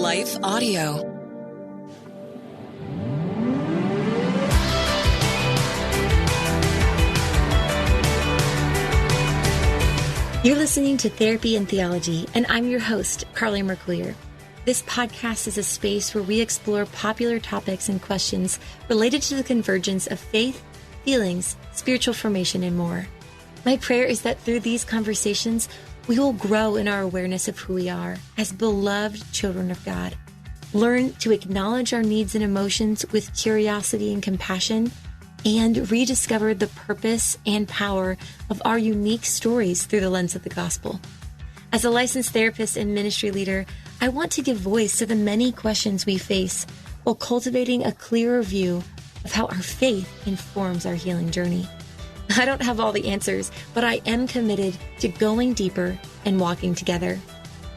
Life Audio. You're listening to Therapy and Theology, and I'm your host, Carly Mercoulier. This podcast is a space where we explore popular topics and questions related to the convergence of faith, feelings, spiritual formation, and more. My prayer is that through these conversations, we will grow in our awareness of who we are as beloved children of God, learn to acknowledge our needs and emotions with curiosity and compassion, and rediscover the purpose and power of our unique stories through the lens of the gospel. As a licensed therapist and ministry leader, I want to give voice to the many questions we face while cultivating a clearer view of how our faith informs our healing journey. I don't have all the answers, but I am committed to going deeper and walking together.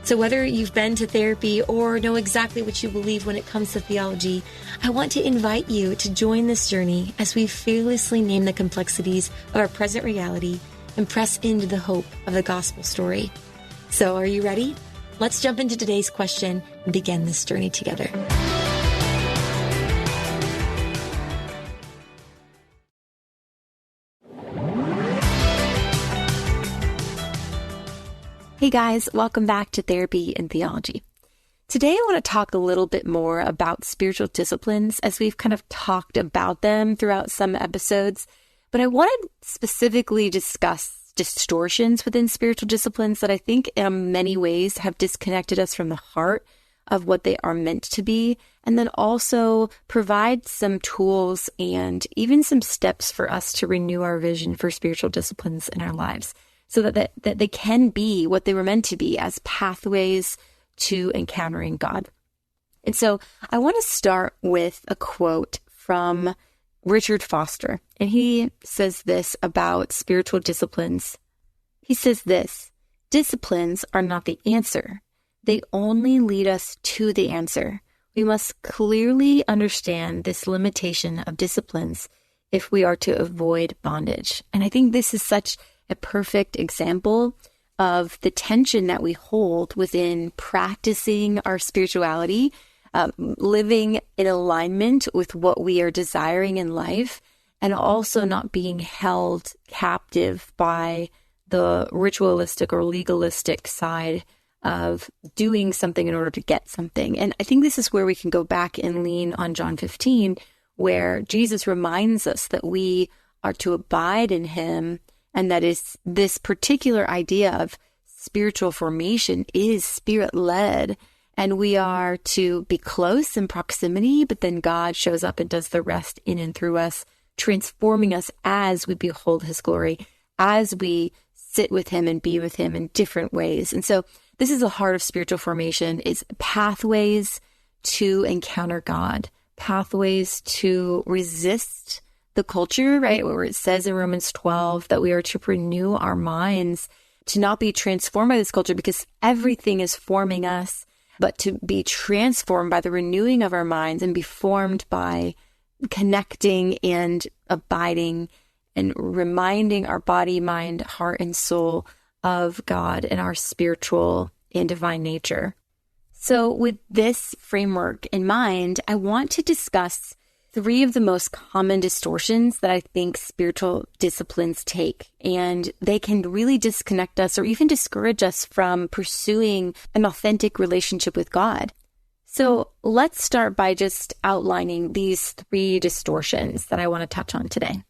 So whether you've been to therapy or know exactly what you believe when it comes to theology, I want to invite you to join this journey as we fearlessly name the complexities of our present reality and press into the hope of the gospel story. So are you ready? Let's jump into today's question and begin this journey together. Hey guys, welcome back to Therapy and Theology. Today I want to talk a little bit more about spiritual disciplines as we've kind of talked about them throughout some episodes, but I want to specifically discuss distortions within spiritual disciplines that I think in many ways have disconnected us from the heart of what they are meant to be, and then also provide some tools and even some steps for us to renew our vision for spiritual disciplines in our lives, so that they can be what they were meant to be as pathways to encountering God. And so I want to start with a quote from Richard Foster. And he says this about spiritual disciplines. He says this: disciplines are not the answer. They only lead us to the answer. We must clearly understand this limitation of disciplines if we are to avoid bondage. And I think this is such a perfect example of the tension that we hold within practicing our spirituality, living in alignment with what we are desiring in life, and also not being held captive by the ritualistic or legalistic side of doing something in order to get something. And I think this is where we can go back and lean on John 15, where Jesus reminds us that we are to abide in him. And that is this particular idea of spiritual formation is spirit-led, and we are to be close in proximity, but then God shows up and does the rest in and through us, transforming us as we behold his glory, as we sit with him and be with him in different ways. And so this is the heart of spiritual formation, is pathways to encounter God, pathways to resist the culture, right? Where it says in Romans 12 that we are to renew our minds, to not be transformed by this culture because everything is forming us, but to be transformed by the renewing of our minds and be formed by connecting and abiding and reminding our body, mind, heart, and soul of God and our spiritual and divine nature. So with this framework in mind, I want to discuss three of the most common distortions that I think spiritual disciplines take, and they can really disconnect us or even discourage us from pursuing an authentic relationship with God. So let's start by just outlining these three distortions that I want to touch on today.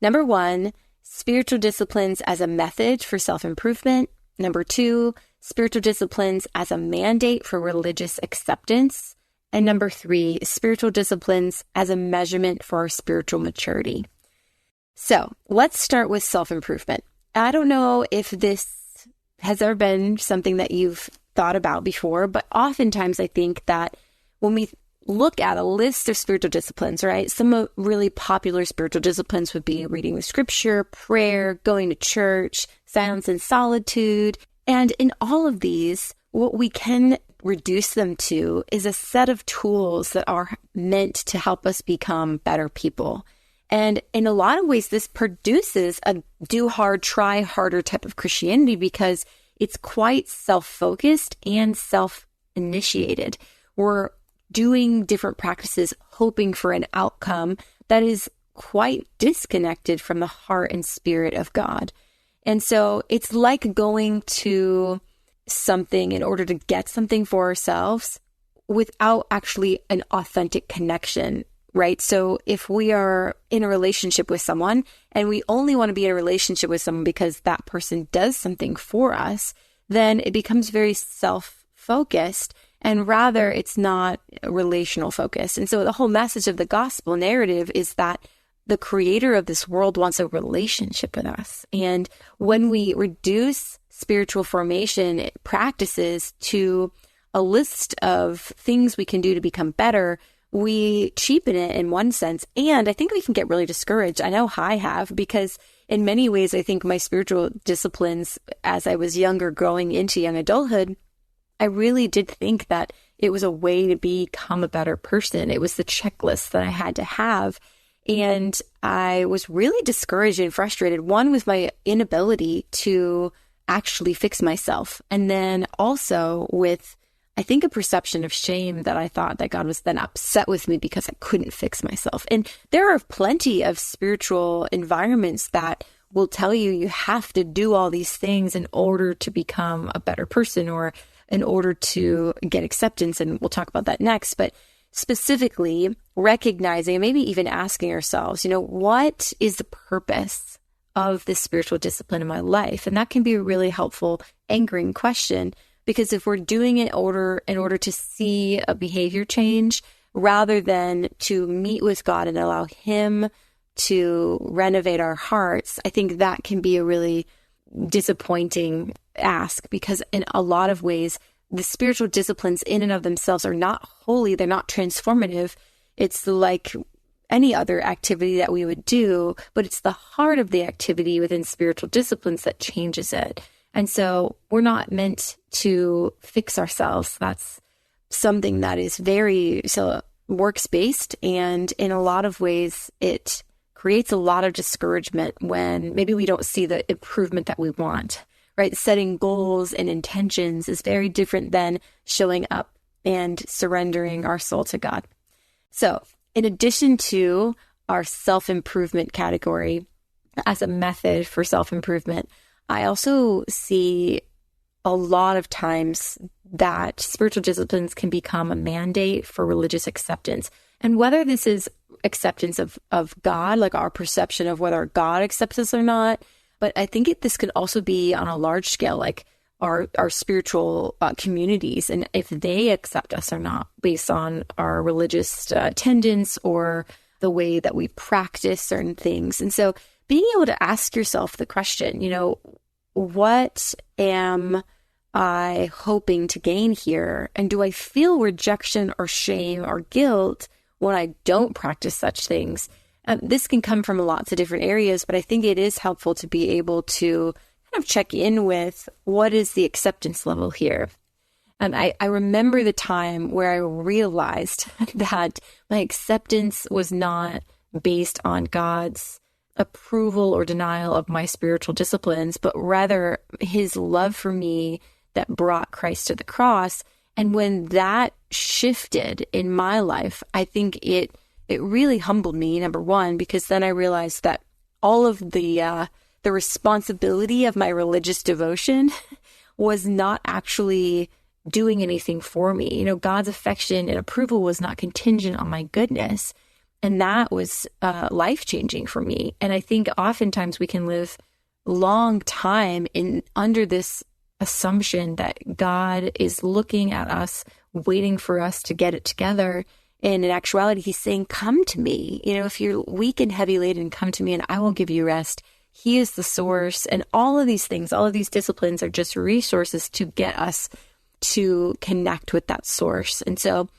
Number one, spiritual disciplines as a method for self-improvement. Number two, spiritual disciplines as a mandate for religious acceptance. And number three, spiritual disciplines as a measurement for our spiritual maturity. So let's start with self-improvement. I don't know if this has ever been something that you've thought about before, but oftentimes I think that when we look at a list of spiritual disciplines, right, some really popular spiritual disciplines would be reading the scripture, prayer, going to church, silence and solitude. And in all of these, what we can reduce them to is a set of tools that are meant to help us become better people. And in a lot of ways, this produces a do hard, try harder type of Christianity because it's quite self-focused and self-initiated. we're doing different practices, hoping for an outcome that is quite disconnected from the heart and spirit of God. And so it's like going to something in order to get something for ourselves without actually an authentic connection, right? So if we are in a relationship with someone and we only want to be in a relationship with someone because that person does something for us, then it becomes very self-focused, and rather it's not relational focused. And so the whole message of the gospel narrative is that the creator of this world wants a relationship with us. And when we reduce spiritual formation practices to a list of things we can do to become better, we cheapen it in one sense. And I think we can get really discouraged. I know I have, because in many ways, I think my spiritual disciplines, as I was younger, growing into young adulthood, I really did think that it was a way to become a better person. It was the checklist that I had to have. And I was really discouraged and frustrated, one, with my inability to actually fix myself. And then also with, I think, a perception of shame that I thought that God was then upset with me because I couldn't fix myself. And there are plenty of spiritual environments that will tell you you have to do all these things in order to become a better person or in order to get acceptance. And we'll talk about that next. But specifically recognizing, maybe even asking ourselves, what is the purpose of this spiritual discipline in my life? And that can be a really helpful anchoring question, because if we're doing it in order to see a behavior change, rather than to meet with God and allow Him to renovate our hearts, I think that can be a really disappointing ask, because in a lot of ways, the spiritual disciplines in and of themselves are not holy, they're not transformative. It's like any other activity that we would do, but it's the heart of the activity within spiritual disciplines that changes it. And so we're not meant to fix ourselves. That's something that is very works-based, and in a lot of ways, it creates a lot of discouragement when maybe we don't see the improvement that we want. Right? Setting goals and intentions is very different than showing up and surrendering our soul to God. So, in addition to our self-improvement category as a method for self-improvement, I also see a lot of times that spiritual disciplines can become a mandate for religious acceptance. And whether this is acceptance of God, like our perception of whether God accepts us or not, but I think this could also be on a large scale, like our spiritual communities, and if they accept us or not based on our religious attendance or the way that we practice certain things. And so being able to ask yourself the question, what am I hoping to gain here? And do I feel rejection or shame or guilt when I don't practice such things? This can come from lots of different areas, but I think it is helpful to be able to kind of check in with what is the acceptance level here. And I remember the time where I realized that my acceptance was not based on God's approval or denial of my spiritual disciplines, but rather His love for me that brought Christ to the cross. And when that shifted in my life, I think it really humbled me, number one, because then I realized that all of the responsibility of my religious devotion was not actually doing anything for me. God's affection and approval was not contingent on my goodness. And that was life-changing for me. And I think oftentimes we can live long time under this assumption that God is looking at us, waiting for us to get it together. And in actuality, He's saying, come to me. If you're weak and heavy laden, come to me and I will give you rest. He is the source. And all of these things, all of these disciplines are just resources to get us to connect with that source. And so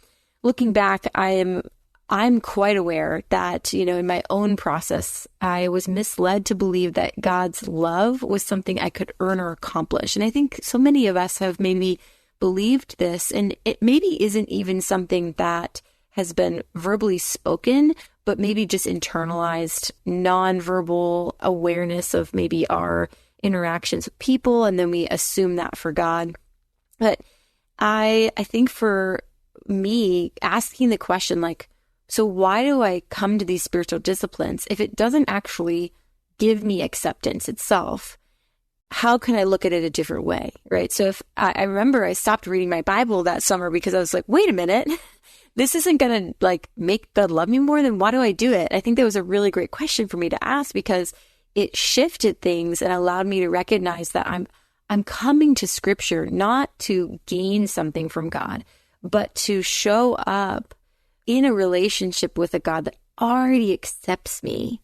looking back, I'm quite aware that, in my own process, I was misled to believe that God's love was something I could earn or accomplish. And I think so many of us have maybe believed this, and it maybe isn't even something that has been verbally spoken, but maybe just internalized nonverbal awareness of maybe our interactions with people, and then we assume that for God. But I think for me asking the question, like, so why do I come to these spiritual disciplines if it doesn't actually give me acceptance itself? How can I look at it a different way, right? So if I remember I stopped reading my Bible that summer because I was like, wait a minute, this isn't going to like make God love me more, then why do I do it? I think that was a really great question for me to ask, because it shifted things and allowed me to recognize that I'm coming to Scripture not to gain something from God, but to show up in a relationship with a God that already accepts me.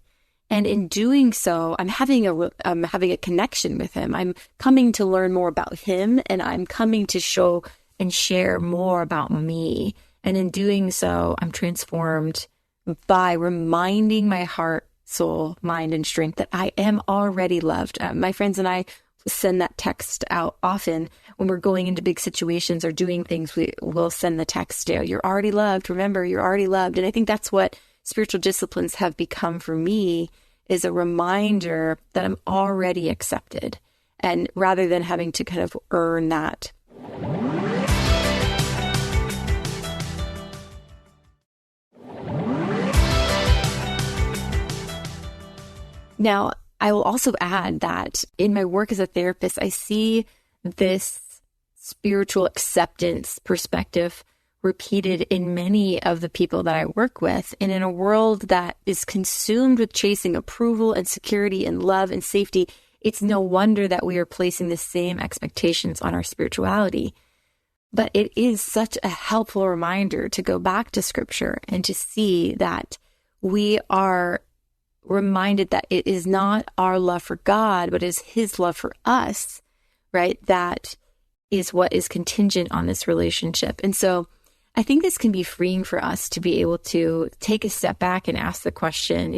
And in doing so, I'm having a connection with him. I'm coming to learn more about him, and I'm coming to show and share more about me. And in doing so, I'm transformed by reminding my heart, soul, mind, and strength that I am already loved. My friends and I send that text out often when we're going into big situations or doing things. We'll send the text, you're already loved. Remember, you're already loved. And I think that's what spiritual disciplines have become for me, is a reminder that I'm already accepted, and rather than having to kind of earn that. Now, I will also add that in my work as a therapist, I see this spiritual acceptance perspective repeated in many of the people that I work with. And in a world that is consumed with chasing approval and security and love and safety, it's no wonder that we are placing the same expectations on our spirituality. But it is such a helpful reminder to go back to Scripture and to see that we are reminded that it is not our love for God, but is his love for us, right? That is what is contingent on this relationship. And so I think this can be freeing for us to be able to take a step back and ask the question,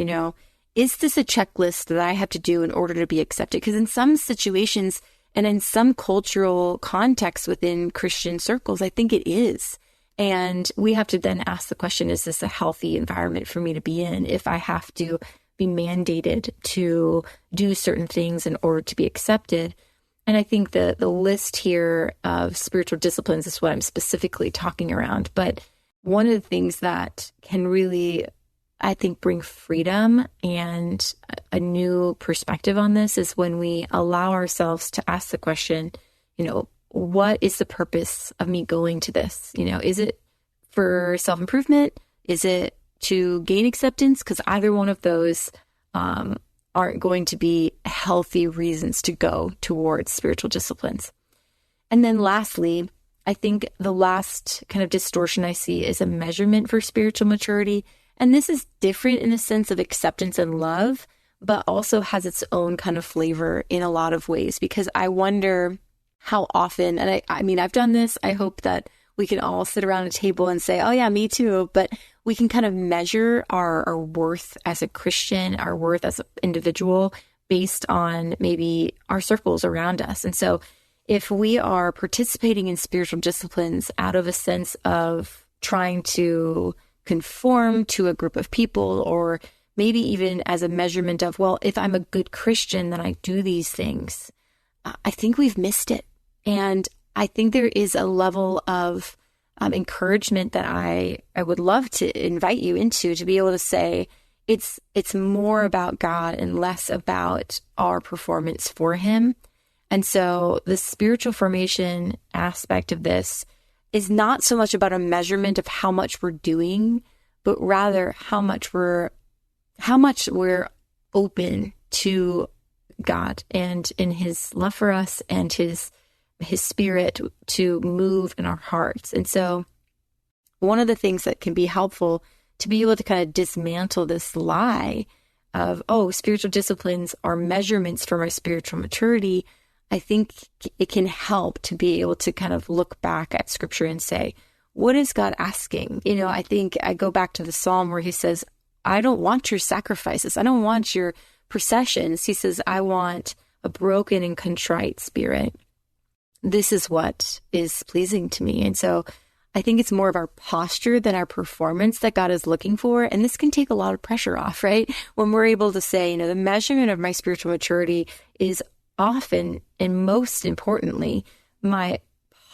is this a checklist that I have to do in order to be accepted? Because in some situations and in some cultural contexts within Christian circles, I think it is. And we have to then ask the question, is this a healthy environment for me to be in if I have to be mandated to do certain things in order to be accepted? And I think the list here of spiritual disciplines is what I'm specifically talking around. But one of the things that can really, I think, bring freedom and a new perspective on this is when we allow ourselves to ask the question, what is the purpose of me going to this? Is it for self-improvement? Is it to gain acceptance? Because either one of those aren't going to be healthy reasons to go towards spiritual disciplines. And then lastly, I think the last kind of distortion I see is a measurement for spiritual maturity. And this is different in the sense of acceptance and love, but also has its own kind of flavor in a lot of ways, because I wonder how often, and I mean, I've done this, I hope that we can all sit around a table and say, oh yeah, me too. But we can kind of measure our worth as a Christian, our worth as an individual based on maybe our circles around us. And so if we are participating in spiritual disciplines out of a sense of trying to conform to a group of people, or maybe even as a measurement of, well, if I'm a good Christian, then I do these things, I think we've missed it. And I think there is a level of encouragement that I would love to invite you into, to be able to say it's more about God and less about our performance for him. And so the spiritual formation aspect of this is not so much about a measurement of how much we're doing, but rather how much we're open to God and in his love for us and his spirit to move in our hearts. And so one of the things that can be helpful to be able to kind of dismantle this lie of, spiritual disciplines are measurements for my spiritual maturity, I think it can help to be able to kind of look back at Scripture and say, what is God asking? I think I go back to the Psalm where he says, I don't want your sacrifices. I don't want your processions. He says, I want a broken and contrite spirit. This is what is pleasing to me. And so I think it's more of our posture than our performance that God is looking for. And this can take a lot of pressure off, right? When we're able to say, the measurement of my spiritual maturity is often and most importantly my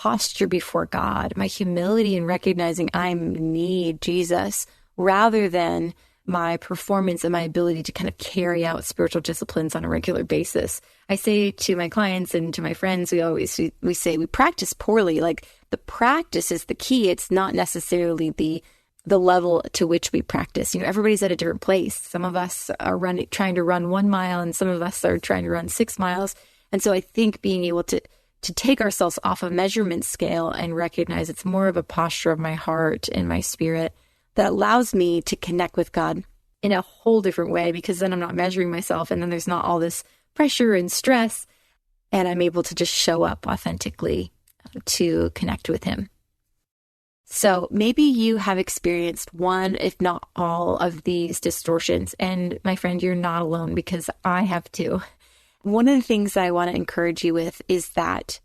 posture before God, my humility in recognizing I need Jesus, rather than my performance and my ability to kind of carry out spiritual disciplines on a regular basis. I say to my clients and to my friends, we say we practice poorly. Like, the practice is the key. It's not necessarily the level to which we practice. Everybody's at a different place. Some of us are trying to run 1 mile, and some of us are trying to run 6 miles. And so I think being able to take ourselves off a measurement scale and recognize it's more of a posture of my heart and my spirit that allows me to connect with God in a whole different way, because then I'm not measuring myself, and then there's not all this pressure and stress, and I'm able to just show up authentically to connect with Him. So maybe you have experienced one, if not all, of these distortions. And my friend, you're not alone, because I have too. One of the things I want to encourage you with is that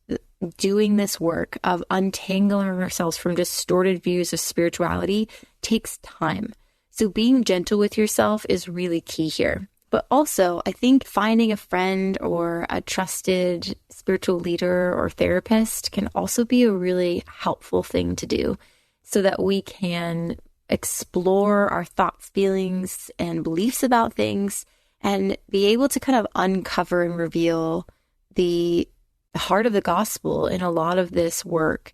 doing this work of untangling ourselves from distorted views of spirituality takes time. So being gentle with yourself is really key here. But also, I think finding a friend or a trusted spiritual leader or therapist can also be a really helpful thing to do, so that we can explore our thoughts, feelings, and beliefs about things, and be able to kind of uncover and reveal the heart of the gospel in a lot of this work.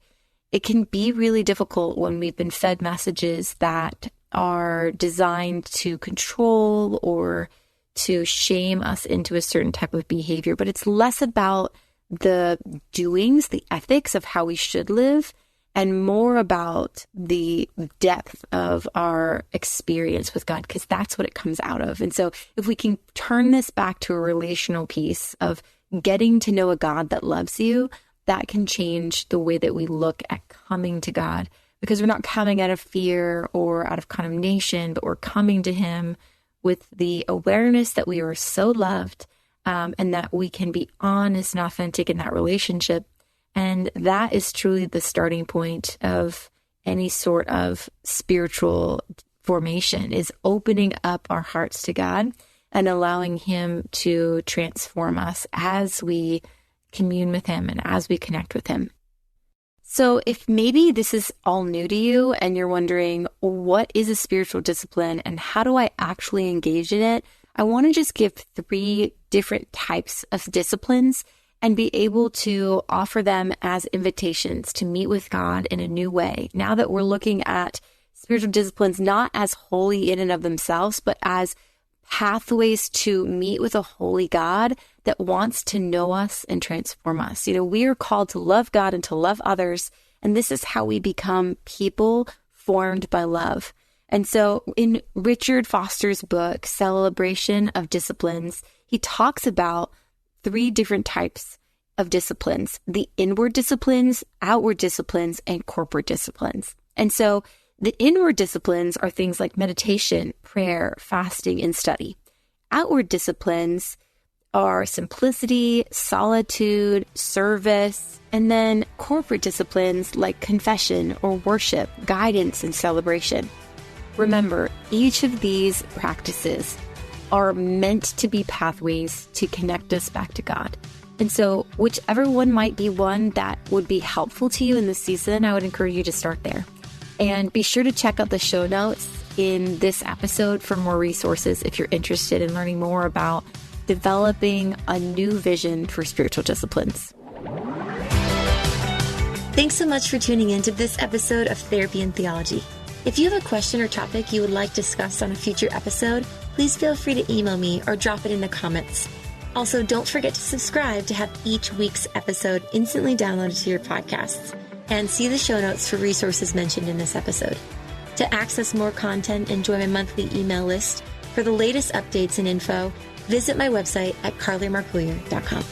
It can be really difficult when we've been fed messages that are designed to control or to shame us into a certain type of behavior. But it's less about the doings, the ethics of how we should live, and more about the depth of our experience with God, because that's what it comes out of. And so if we can turn this back to a relational piece of getting to know a God that loves you, that can change the way that we look at coming to God, because we're not coming out of fear or out of condemnation, but we're coming to Him with the awareness that we are so loved, and that we can be honest and authentic in that relationship. And that is truly the starting point of any sort of spiritual formation, is opening up our hearts to God and allowing Him to transform us as we commune with Him and as we connect with Him. So if maybe this is all new to you and you're wondering, what is a spiritual discipline and how do I actually engage in it? I want to just give 3 different types of disciplines and be able to offer them as invitations to meet with God in a new way. Now that we're looking at spiritual disciplines not as holy in and of themselves, but as pathways to meet with a holy God that wants to know us and transform us. We are called to love God and to love others, and this is how we become people formed by love. And so in Richard Foster's book, Celebration of Disciplines, he talks about 3 different types of disciplines: the inward disciplines, outward disciplines, and corporate disciplines. And so the inward disciplines are things like meditation, prayer, fasting, and study. Outward disciplines are simplicity, solitude, service, and then corporate disciplines like confession or worship, guidance, and celebration. Remember, each of these practices are meant to be pathways to connect us back to God. And so whichever one might be one that would be helpful to you in this season, I would encourage you to start there. And be sure to check out the show notes in this episode for more resources if you're interested in learning more about developing a new vision for spiritual disciplines. Thanks so much for tuning in to this episode of Therapy and Theology. If you have a question or topic you would like discussed on a future episode, please feel free to email me or drop it in the comments. Also, don't forget to subscribe to have each week's episode instantly downloaded to your podcasts, and see the show notes for resources mentioned in this episode. To access more content and join my monthly email list for the latest updates and info, visit my website at carlymarklear.com.